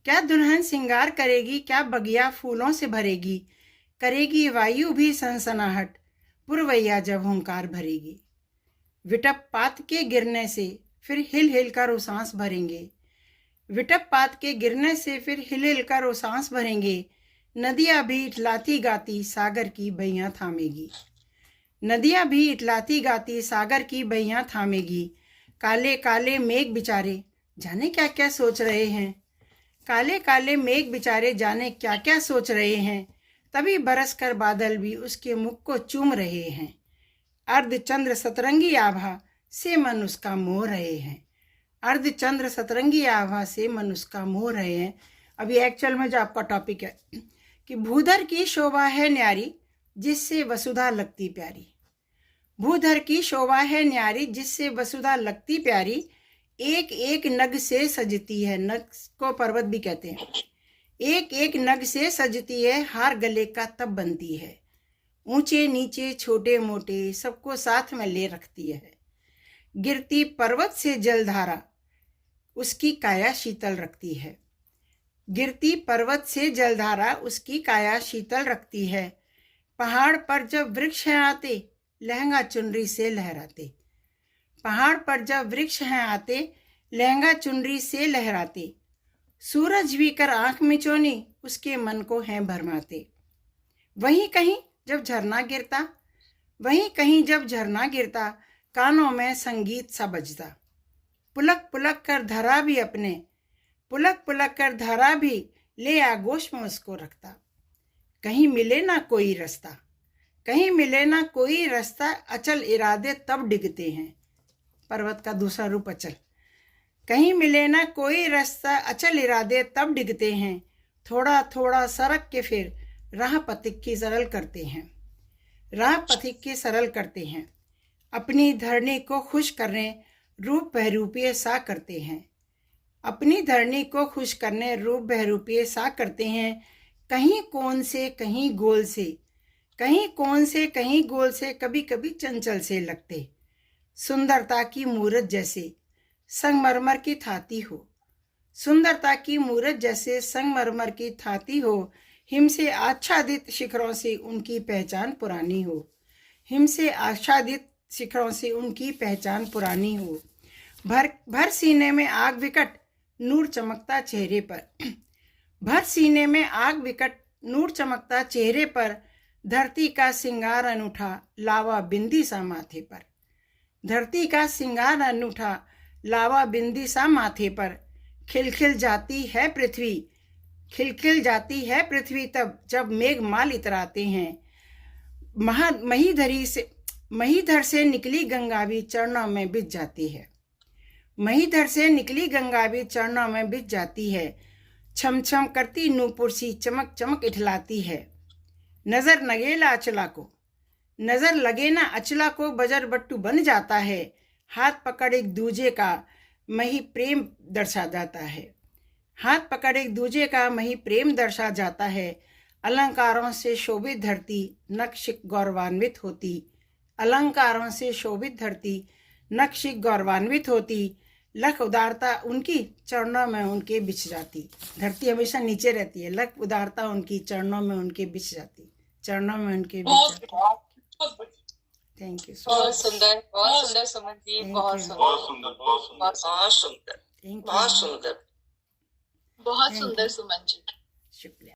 क्या दुल्हन सिंगार करेगी, क्या बगिया फूलों से भरेगी, करेगी वायु भी सनसनाहट, पुरवैया जब हुंकार भरेगी। विटप पात के गिरने से फिर हिल हिल कर वो सांस भरेंगे, विटप पात के गिरने से फिर हिल हिल कर वो सांस भरेंगे। नदियां भी इठलाती गाती सागर की बहियां थामेगी, नदियां भी इठलाती गाती सागर की बहियां थामेगी। काले काले मेघ बिचारे जाने क्या क्या सोच रहे हैं, काले काले मेघ बिचारे जाने क्या क्या सोच रहे हैं। तभी बरस कर बादल भी उसके मुख को चूम रहे हैं, अर्धचंद्र सतरंगी आभा से मन उसका मोह रहे हैं, अर्धचंद्र सतरंगी आभा से मन उसका मोह रहे हैं। अभी एक्चुअल में जो आपका टॉपिक है कि भूधर की शोभा है न्यारी जिससे वसुधा लगती प्यारी, भूधर की शोभा है न्यारी जिससे वसुधा लगती प्यारी। एक एक नग से सजती है, नग को पर्वत भी कहते हैं, एक एक नग से सजती है, हार गले का तब बनती है। ऊंचे नीचे छोटे मोटे सबको साथ में ले रखती है। गिरती पर्वत से जलधारा उसकी काया शीतल रखती है, गिरती पर्वत से जलधारा उसकी काया शीतल रखती है। पहाड़ पर जब वृक्ष हैं आते लहंगा चुनरी से लहराते, पहाड़ पर जब वृक्ष हैं आते लहंगा चुनरी से लहराते। सूरज भी कर आंख मिचौनी उसके मन को हैं भरमाते। वहीं कहीं जब झरना गिरता, वहीं कहीं जब झरना गिरता, कानों में संगीत सा बजता। पुलक पुलक कर धरा भी अपने, पुलक पुलक कर धरा भी ले आगोश में उसको रखता। कहीं मिले ना कोई रास्ता, कहीं मिले ना कोई रास्ता, अचल इरादे तब डिगते हैं। पर्वत का दूसरा रूप अचल। कहीं मिले ना कोई रास्ता, अचल इरादे तब डिगते हैं। थोड़ा थोड़ा सरक के फिर राह पथिक की सरल करते हैं, राह पथिक की सरल करते हैं। अपनी धरनी को खुश करने रूप बहरूपीय सा करते हैं, अपनी धरनी को खुश करने रूप बहरूपीय सा करते हैं। कहीं कौन से कहीं गोल से, कहीं कौन से कहीं गोल से, कभी कभी चंचल से लगते। सुंदरता की मूरत जैसे संगमरमर की थाती हो, सुंदरता की मूरत जैसे संगमरमर की थाती हो। हिम से आच्छादित शिखरों से उनकी पहचान पुरानी हो, हिम से आच्छादित शिखरों से उनकी पहचान पुरानी हो। भर भर सीने में आग विकट नूर चमकता चेहरे पर, भर सीने में आग विकट नूर चमकता चेहरे पर। धरती का सिंगार अनूठा लावा बिंदी सा माथे पर, धरती का सिंगार अनूठा लावा बिंदी सा माथे पर। खिलखिल जाती है पृथ्वी, खिलखिल जाती है पृथ्वी तब जब मेघ माल इतराते हैं। महीधर से निकली गंगा भी चरणों में बिछ जाती है, महीधर से निकली गंगा भी चरणों में बिछ जाती है। छम छम करती नूपुर सी चमक चमक इठलाती है। नजर लगेला अचला को, नजर लगे ना अचला को, बजर बट्टू बन जाता है। हाथ पकड़ एक दूजे का मही प्रेम दर्शा जाता है, हाथ पकड़ एक दूजे का मही प्रेम दर्शा जाता है। अलंकारों से शोभित धरती नक्शिक गौरवान्वित होती, अलंकारों से शोभित धरती नक्शिक गौरवान्वित होती। लख उदारता उनकी चरणों में उनके बिछ जाती, धरती हमेशा नीचे रहती है, लख उदारता उनकी चरणों में उनके बिछ जाती, चरणों में उनके बिछ जाती। Thank you. बहुत सुंदर सुमन जी, बहुत सुंदर, बहुत सुंदर, बहुत सुंदर, बहुत सुंदर, बहुत सुंदर, बहुत सुंदर सुमन जी।